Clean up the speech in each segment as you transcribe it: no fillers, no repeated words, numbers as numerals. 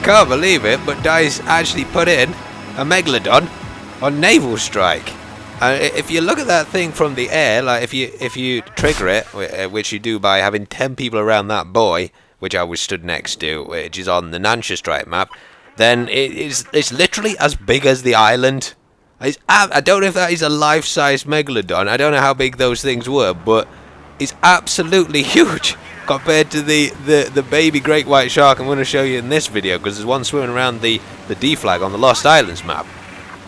I can't believe it, but DICE actually put in a Megalodon on Naval Strike. If you look at that thing from the air, like if you trigger it, which you do by having 10 people around that buoy, which I was stood next to, which is on the Naval Strike map, then it's literally as big as the island. I don't know if that is a life-size Megalodon. I don't know how big those things were, but it's absolutely huge compared to the baby great white shark I'm going to show you in this video, because there's one swimming around the D flag on the Lost Islands map.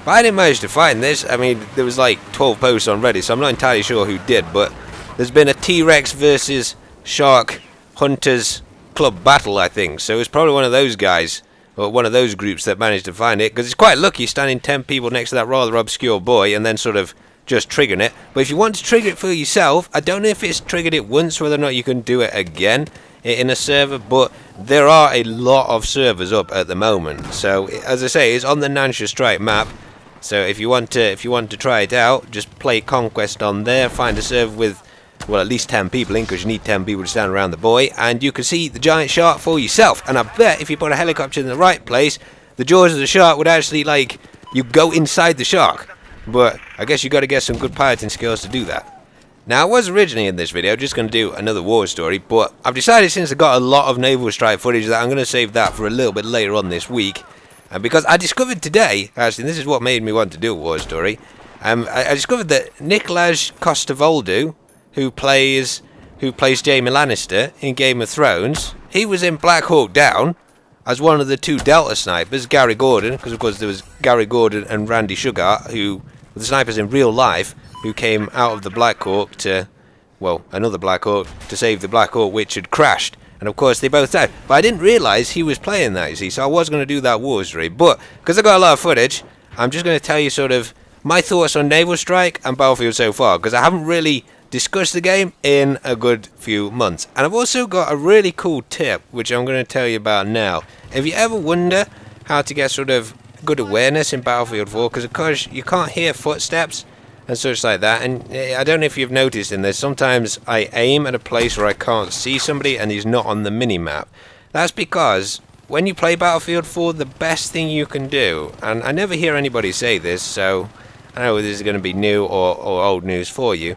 But I didn't manage to find this. I mean, there was like 12 posts on Reddit, so I'm not entirely sure who did, but there's been a T-Rex versus Shark Hunters Club battle, I think. So it's probably one of those guys, or one of those groups that managed to find it, because it's quite lucky standing 10 people next to that rather obscure buoy and then sort of just triggering it. But if you want to trigger it for yourself, I don't know if it's triggered it once, whether or not you can do it again in a server, but there are a lot of servers up at the moment. So as I say, it's on the Nansha Strike map. So if you want to try it out, just play Conquest on there, find a server with, well, at least 10 people in, because you need 10 people to stand around the buoy, and you can see the giant shark for yourself. And I bet if you put a helicopter in the right place, the jaws of the shark would actually, like, you go inside the shark. But I guess you got to get some good piloting skills to do that. Now, I was originally in this video just going to do another war story, but I've decided, since I got a lot of Naval Strike footage, that I'm going to save that for a little bit later on this week. And because I discovered today, actually, this is what made me want to do a war story, I discovered that Nikolaj Coster-Waldau, who plays Jaime Lannister in Game of Thrones, he was in Black Hawk Down as one of the two Delta snipers, Gary Gordon, because of course there was Gary Gordon and Randy Sugar, who were the snipers in real life, who came out of the Black Hawk to, well, another Black Hawk, to save the Black Hawk which had crashed. And of course they both died. But I didn't realise he was playing that, you see, so I was going to do that war story. But because I got a lot of footage, I'm just going to tell you sort of my thoughts on Naval Strike and Battlefield so far, because I haven't really discussed the game in a good few months. And I've also got a really cool tip, which I'm going to tell you about now. If you ever wonder how to get sort of good awareness in Battlefield 4, because of course you can't hear footsteps and such like that, and I don't know if you've noticed in this, sometimes I aim at a place where I can't see somebody and he's not on the mini-map. That's because when you play Battlefield 4, the best thing you can do, and I never hear anybody say this, so I don't know if this is going to be new or old news for you,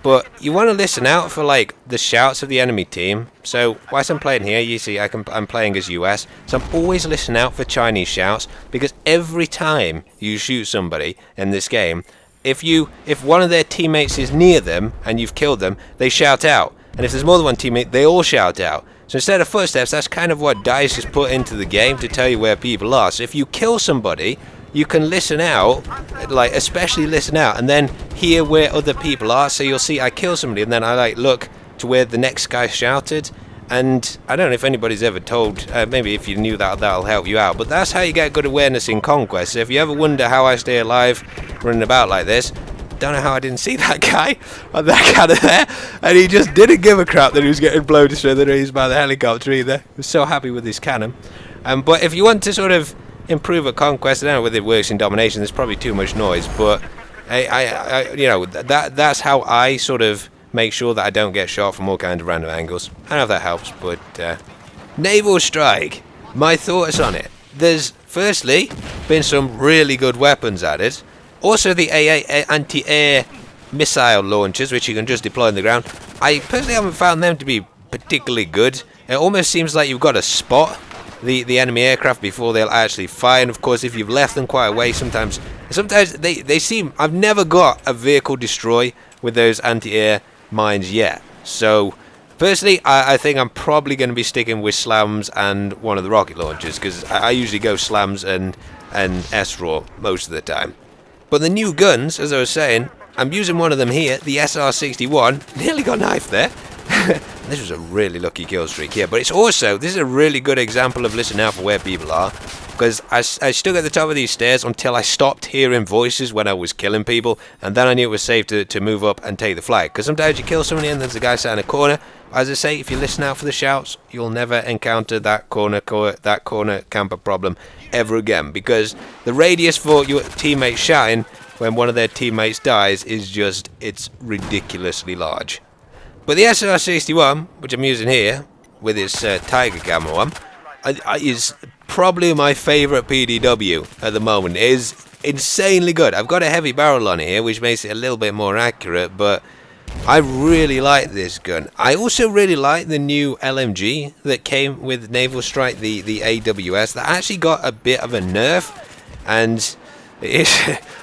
but you want to listen out for, like, the shouts of the enemy team. So whilst I'm playing here, you see I'm playing as US, so I'm always listening out for Chinese shouts, because every time you shoot somebody in this game, if one of their teammates is near them and you've killed them, they shout out. And if there's more than one teammate, they all shout out. So instead of footsteps, that's kind of what DICE has put into the game to tell you where people are. So if you kill somebody, you can listen out, like especially listen out, and then hear where other people are. So you'll see I kill somebody, and then I like look to where the next guy shouted. And I don't know if anybody's ever told, maybe if you knew that, that'll help you out. But that's how you get good awareness in Conquest. So if you ever wonder how I stay alive running about like this, don't know how I didn't see that guy on that kind of there. And he just didn't give a crap that he was getting blown to smithereens by the helicopter either. He was so happy with his cannon. But if you want to sort of improve at Conquest, I don't know whether it works in Domination, there's probably too much noise. But I you know, that's how I sort of make sure that I don't get shot from all kinds of random angles. I don't know if that helps, but Naval Strike, my thoughts on it. There's firstly been some really good weapons added. Also the anti-air missile launchers, which you can just deploy on the ground. I personally haven't found them to be particularly good. It almost seems like you've got to spot the enemy aircraft before they'll actually fire. And of course, if you've left them quite away, sometimes they seem. I've never got a vehicle destroy with those anti-air mines yet. So personally, I think I'm probably going to be sticking with slams and one of the rocket launchers, because I usually go slams and SRAW most of the time. But the new guns, as I was saying, I'm using one of them here, the SR-61. Nearly got knifed there. This was a really lucky kill streak here, but it's also, this is a really good example of listening out for where people are, because I stood at the top of these stairs until I stopped hearing voices when I was killing people, and then I knew it was safe to move up and take the flag, because sometimes you kill somebody and there's a guy sat in a corner. As I say, if you listen out for the shouts, you'll never encounter that corner camper problem ever again, because the radius for your teammates shouting when one of their teammates dies is just, it's ridiculously large. But the SR-61, which I'm using here, with its Tiger camo on, is probably my favourite PDW at the moment. It is insanely good. I've got a heavy barrel on it here, which makes it a little bit more accurate, but I really like this gun. I also really like the new LMG that came with Naval Strike, the AWS, that actually got a bit of a nerf, and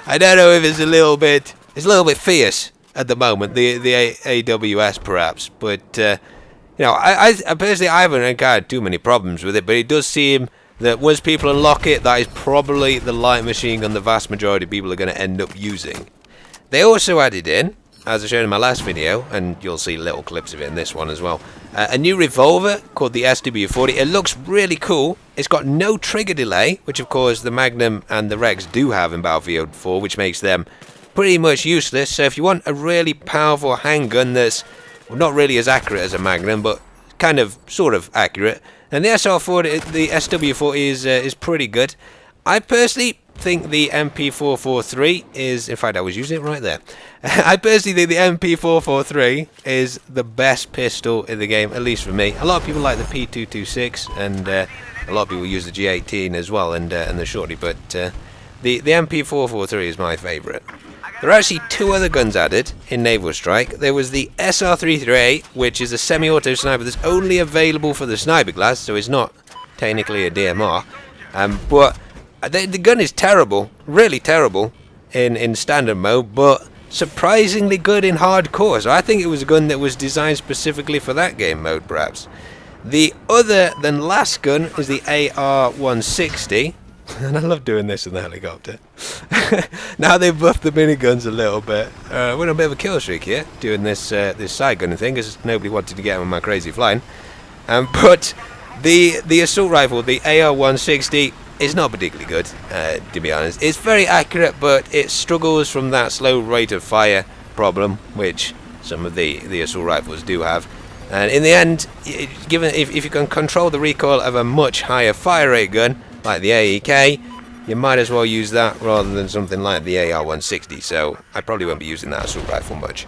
I don't know if it's a little bit fierce at the moment, the AWS perhaps, but you know, I personally I haven't encountered too many problems with it, but it does seem that once people unlock it, that is probably the light machine gun the vast majority of people are going to end up using. They also added in, as I showed in my last video, and you'll see little clips of it in this one as well, a new revolver called the SW40. It looks really cool. It's got no trigger delay, which of course the Magnum and the Rex do have in Battlefield 4, which makes them pretty much useless. So if you want a really powerful handgun that's not really as accurate as a Magnum, but kind of sort of accurate, and the SR40, the SW40 is pretty good. I personally think the MP443 is, in fact I was using it right there. I personally think the MP443 is the best pistol in the game, at least for me. A lot of people like the P226, and a lot of people use the G18 as well, and the shorty, but the MP443 is my favourite. There are actually two other guns added in Naval Strike. There was the SR338, which is a semi-auto sniper that's only available for the sniper class, so it's not technically a DMR. But the gun is terrible, really terrible in standard mode, but surprisingly good in hardcore. So I think it was a gun that was designed specifically for that game mode, perhaps. The other than last gun is the AR-160. And I love doing this in the helicopter. Now they've buffed the miniguns a little bit. We're on a bit of a kill streak here, doing this side gunning thing, because nobody wanted to get on my crazy flying. But the assault rifle, the AR-160, is not particularly good, to be honest. It's very accurate, but it struggles from that slow rate of fire problem, which some of the assault rifles do have. And in the end, given if you can control the recoil of a much higher fire rate gun, like the AEK, you might as well use that rather than something like the AR-160, so I probably won't be using that assault rifle much.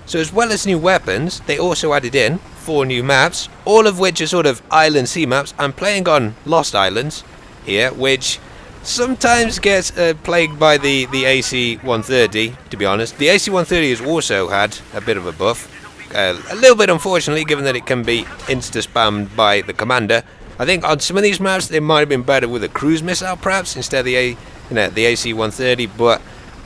So as well as new weapons, they also added in 4 new maps, all of which are sort of island sea maps. I'm playing on Lost Islands here, which sometimes gets plagued by the AC-130, to be honest. The AC-130 has also had a bit of a buff, a little bit unfortunately, given that it can be insta-spammed by the commander. I think on some of these maps it might have been better with a cruise missile perhaps instead of the AC-130, but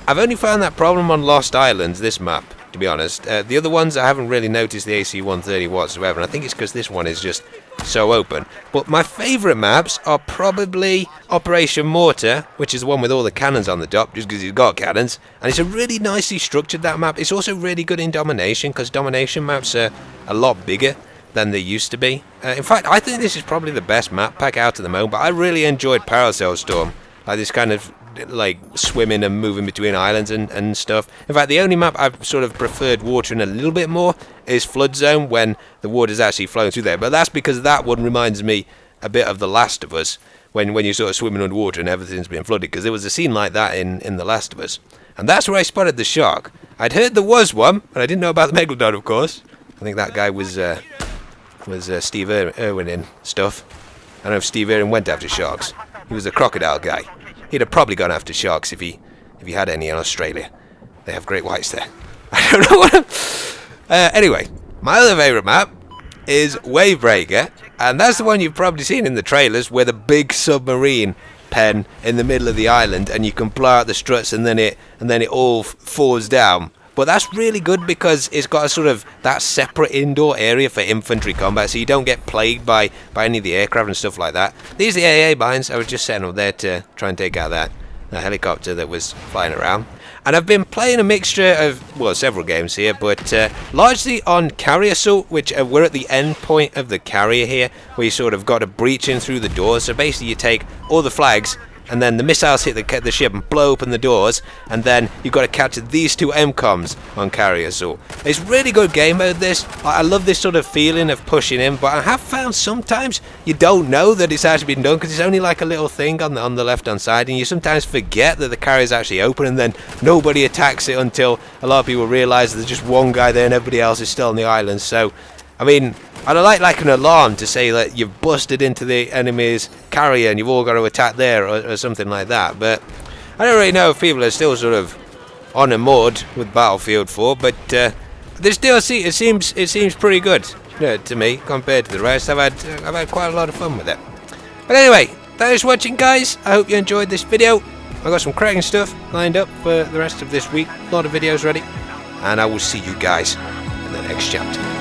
I've only found that problem on Lost Islands, this map, to be honest. The other ones I haven't really noticed the AC-130 whatsoever, and I think it's because this one is just so open. But my favourite maps are probably Operation Mortar, which is the one with all the cannons on the top, just because it's got cannons, and it's a really nicely structured, that map. It's also really good in Domination, because Domination maps are a lot bigger than they used to be. In fact, I think this is probably the best map pack out at the moment, but I really enjoyed Paracel Storm, like this kind of like swimming and moving between islands and stuff. In fact, the only map I've sort of preferred watering a little bit more is Flood Zone, when the water's actually flowing through there, but that's because that one reminds me a bit of The Last of Us, when you're sort of swimming underwater and everything's been flooded, because there was a scene like that in The Last of Us, and that's where I spotted the shark. I'd heard there was one, but I didn't know about the Megalodon, of course. I think that guy was Steve Irwin in stuff. I don't know if Steve Irwin went after sharks. He was a crocodile guy. He'd have probably gone after sharks if he had any in Australia. They have great whites there. I don't know what anyway, my other favourite map is Wavebreaker, and that's the one you've probably seen in the trailers, with a big submarine pen in the middle of the island, and you can blow out the struts and then it all falls down. But that's really good because it's got a sort of that separate indoor area for infantry combat, so you don't get plagued by any of the aircraft and stuff like that. These are the AA mines. I was just setting up there to try and take out that helicopter that was flying around. And I've been playing a mixture of, well, several games here, but largely on Carrier Assault, which we're at the end point of the carrier here, where you sort of got to breach in through the doors. So basically you take all the flags, and then the missiles hit the ship and blow open the doors, and then you've got to capture these 2 MCOMs on Carrier Assault. It's really good game mode, this. I love this sort of feeling of pushing in, but I have found sometimes you don't know that it's actually been done, because it's only like a little thing on the left hand side, and you sometimes forget that the carrier's actually open, and then nobody attacks it until a lot of people realise there's just one guy there and everybody else is still on the island. So I mean, I'd like an alarm to say that you've busted into the enemy's carrier and you've all got to attack there or something like that. But I don't really know if people are still sort of on a mode with Battlefield 4. But this DLC, it seems pretty good to me compared to the rest. I've had quite a lot of fun with it. But anyway, thanks for watching, guys. I hope you enjoyed this video. I've got some cracking stuff lined up for the rest of this week. A lot of videos ready. And I will see you guys in the next chapter.